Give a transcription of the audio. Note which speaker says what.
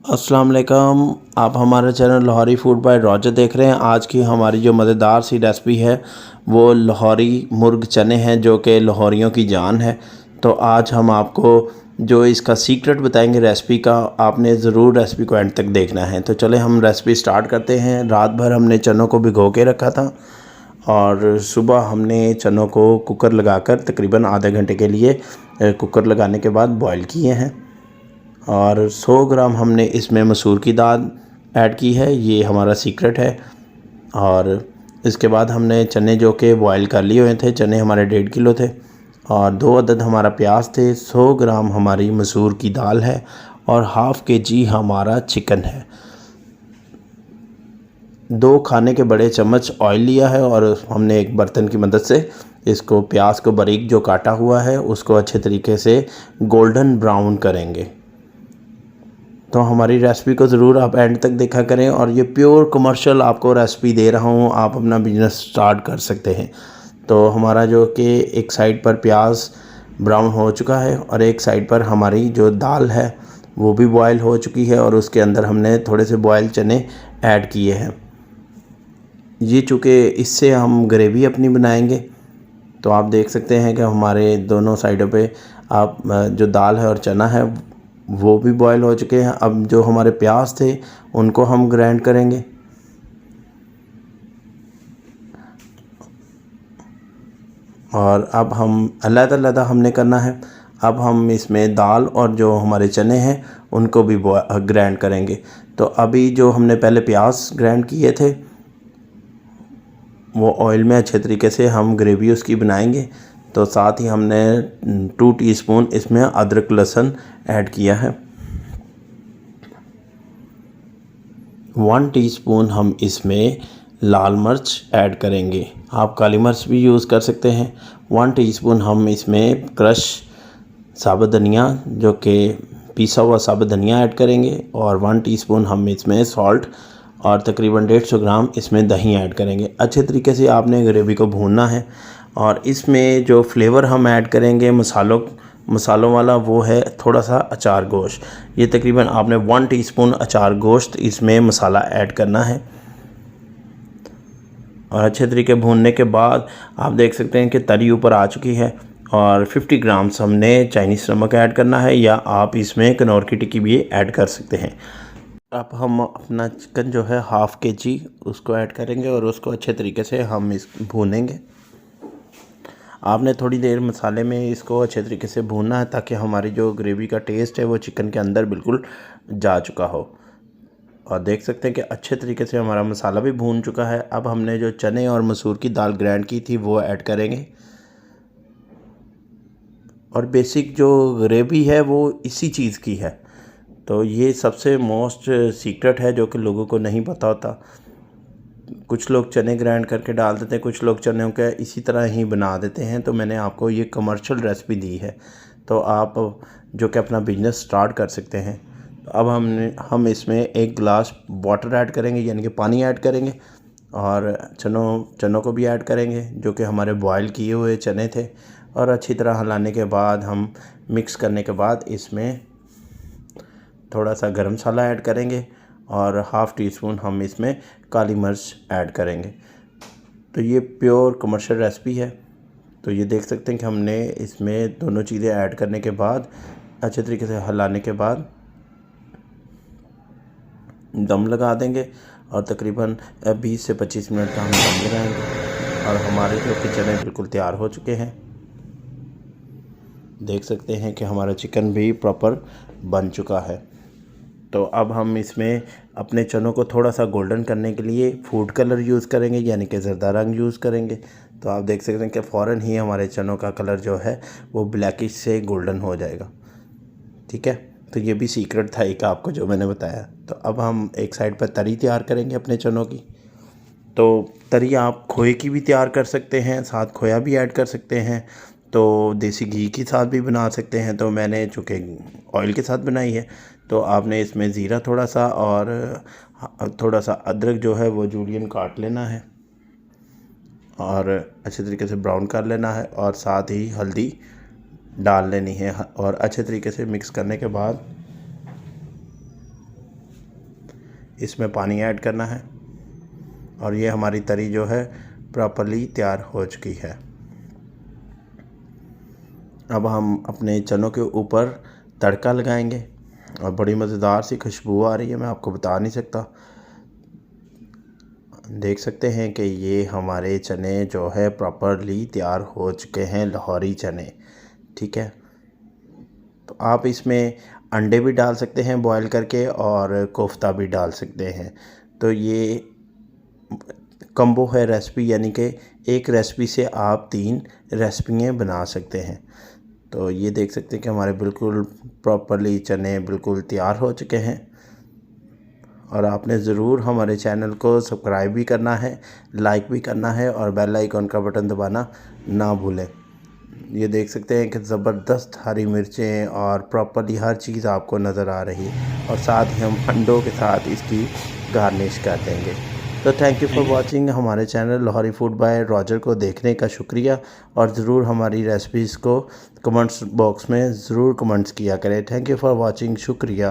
Speaker 1: अस्सलाम वालेकुम। आप हमारा channel Lahori food by Roger देख रहे हैं। आज की हमारी जो मज़ेदार सी रेसिपी है वो लाहौरी मुर्ग चने हैं, जो कि लाहौरियों की जान है। तो आज हम आपको जो इसका सीक्रेट बताएंगे रेसिपी का, आपने ज़रूर रेसिपी को एंड तक देखना है। तो चले हम रेसिपी स्टार्ट करते हैं। रात भर हमने चनों को भिगो के रखा था और सुबह हमने चनों को कुकर लगाकर तकरीबन आधे घंटे के लिए कुकर लगाने के बाद बॉईल किए हैं। और 100 ग्राम हमने इसमें मसूर की दाल ऐड की है, ये हमारा सीक्रेट है। और इसके बाद हमने चने जो कि बॉयल कर लिए हुए थे, चने हमारे 1.5 किलो थे, और 2 अदद हमारा प्याज थे, 100 ग्राम हमारी मसूर की दाल है और हाफ़ kg हमारा चिकन है। 2 खाने के बड़े चम्मच ऑयल लिया है और हमने एक बर्तन की मदद से इसको प्याज को बारीक जो काटा हुआ है उसको अच्छे तरीके से गोल्डन ब्राउन करेंगे। तो हमारी रेसिपी को ज़रूर आप एंड तक देखा करें। और ये प्योर कमर्शियल आपको रेसिपी दे रहा हूँ, आप अपना बिजनेस स्टार्ट कर सकते हैं। तो हमारा जो कि एक साइड पर प्याज ब्राउन हो चुका है और एक साइड पर हमारी जो दाल है वो भी बॉयल हो चुकी है और उसके अंदर हमने थोड़े से बॉयल चने ऐड किए हैं। ये चूँकि इससे हम ग्रेवी अपनी बनाएंगे, तो आप देख सकते हैं कि हमारे दोनों साइडों पे आप जो दाल है और चना है वो भी बॉयल हो चुके हैं। अब जो हमारे प्याज थे उनको हम ग्राइंड करेंगे और अब हम अलग-अलग हमने करना है। अब हम इसमें दाल और जो हमारे चने हैं उनको भी ग्राइंड करेंगे। तो अभी जो हमने पहले प्याज ग्राइंड किए थे वो ऑयल में अच्छे तरीके से हम ग्रेवी उसकी बनाएंगे। तो साथ ही हमने 2 टीस्पून इसमें अदरक लहसुन ऐड किया है। 1 टीस्पून हम इसमें लाल मिर्च ऐड करेंगे, आप काली मिर्च भी यूज़ कर सकते हैं। 1 टीस्पून हम इसमें क्रश साबुत धनिया जो कि पिसा हुआ साबुत धनिया ऐड करेंगे और 1 टीस्पून हम इसमें सॉल्ट और तकरीबन 150 ग्राम इसमें दही ऐड करेंगे। अच्छे तरीके से आपने ग्रेवी को भूनना है और इसमें जो फ्लेवर हम ऐड करेंगे मसालों वाला वो है थोड़ा सा अचार गोश्त। ये तकरीबन आपने 1 टीस्पून अचार गोश्त इसमें मसाला ऐड करना है। और अच्छे तरीके भूनने के बाद आप देख सकते हैं कि तरी ऊपर आ चुकी है और 50 ग्राम्स हमने चाइनीज़ नमक ऐड करना है, या आप इसमें कनौर की टिक्की भी ऐड कर सकते हैं। अब हम अपना चिकन जो है हाफ़ kg उसको ऐड करेंगे और उसको अच्छे तरीके से हम इस भूनेंगे। आपने थोड़ी देर मसाले में इसको अच्छे तरीके से भूनना है ताकि हमारी जो ग्रेवी का टेस्ट है वो चिकन के अंदर बिल्कुल जा चुका हो। और देख सकते हैं कि अच्छे तरीके से हमारा मसाला भी भून चुका है। अब हमने जो चने और मसूर की दाल ग्राइंड की थी वो ऐड करेंगे और बेसिक जो ग्रेवी है वो इसी चीज़ की है। तो ये सबसे मोस्ट सीक्रेट है जो कि लोगों को नहीं पता होता। कुछ लोग चने ग्राइंड करके डाल देते हैं, कुछ लोग चने के इसी तरह ही बना देते हैं। तो मैंने आपको ये कमर्शियल रेसिपी दी है, तो आप जो कि अपना बिजनेस स्टार्ट कर सकते हैं। तो अब हम इसमें 1 गिलास वाटर ऐड करेंगे, यानी कि पानी ऐड करेंगे और चनों को भी ऐड करेंगे जो कि हमारे बॉयल किए हुए चने थे। और अच्छी तरह हिलाने के बाद हम मिक्स करने के बाद इसमें थोड़ा सा गरम मसाला ऐड करेंगे और हाफ़ टीस्पून हम इसमें काली मिर्च ऐड करेंगे। तो ये प्योर कमर्शियल रेसिपी है। तो ये देख सकते हैं कि हमने इसमें दोनों चीज़ें ऐड करने के बाद अच्छे तरीके से हिलाने के बाद दम लगा देंगे और तकरीबन 20 से 25 मिनट का हम दम लगाएंगे और हमारे जो कि चने बिल्कुल तैयार हो चुके हैं। देख सकते हैं कि हमारा चिकन भी प्रॉपर बन चुका है। तो अब हम इसमें अपने चनों को थोड़ा सा गोल्डन करने के लिए फूड कलर यूज़ करेंगे, यानी कि ज़रदा रंग यूज़ करेंगे। तो आप देख सकते हैं कि फ़ौरन ही हमारे चनों का कलर जो है वो ब्लैकिश से गोल्डन हो जाएगा। ठीक है, तो ये भी सीक्रेट था एक आपको जो मैंने बताया। तो अब हम एक साइड पर तरी तैयार करेंगे अपने चनों की। तो तरी आप खोए की भी तैयार कर सकते हैं, साथ खोया भी ऐड कर सकते हैं, तो देसी घी के साथ भी बना सकते हैं। तो मैंने चूँकि ऑयल के साथ बनाई है, तो आपने इसमें ज़ीरा थोड़ा सा और थोड़ा सा अदरक जो है वो जूलियन काट लेना है और अच्छे तरीके से ब्राउन कर लेना है और साथ ही हल्दी डाल लेनी है और अच्छे तरीके से मिक्स करने के बाद इसमें पानी ऐड करना है और ये हमारी तरी जो है प्रॉपरली तैयार हो चुकी है। अब हम अपने चनों के ऊपर तड़का लगाएंगे और बड़ी मज़ेदार सी खुशबू आ रही है, मैं आपको बता नहीं सकता। देख सकते हैं कि ये हमारे चने जो है प्रॉपरली तैयार हो चुके हैं, लाहौरी चने। ठीक है, तो आप इसमें अंडे भी डाल सकते हैं बॉईल करके और कोफ्ता भी डाल सकते हैं। तो ये कम्बो है रेसिपी, यानी कि एक रेसिपी से आप 3 रेसिपियाँ बना सकते हैं। तो ये देख सकते हैं कि हमारे बिल्कुल प्रॉपरली चने बिल्कुल तैयार हो चुके हैं और आपने ज़रूर हमारे चैनल को सब्सक्राइब भी करना है, लाइक भी करना है और बेल आइकन का बटन दबाना ना भूलें। ये देख सकते हैं कि ज़बरदस्त हरी मिर्चें और प्रॉपरली हर चीज़ आपको नज़र आ रही है और साथ ही हम अंडों के साथ इसकी गार्निश कर देंगे। तो थैंक यू फॉर वाचिंग। हमारे channel Lahori food by Roger को देखने का शुक्रिया और ज़रूर हमारी रेसिपीज़ को कमेंट्स बॉक्स में ज़रूर कमेंट्स किया करें। थैंक यू फॉर वाचिंग, शुक्रिया।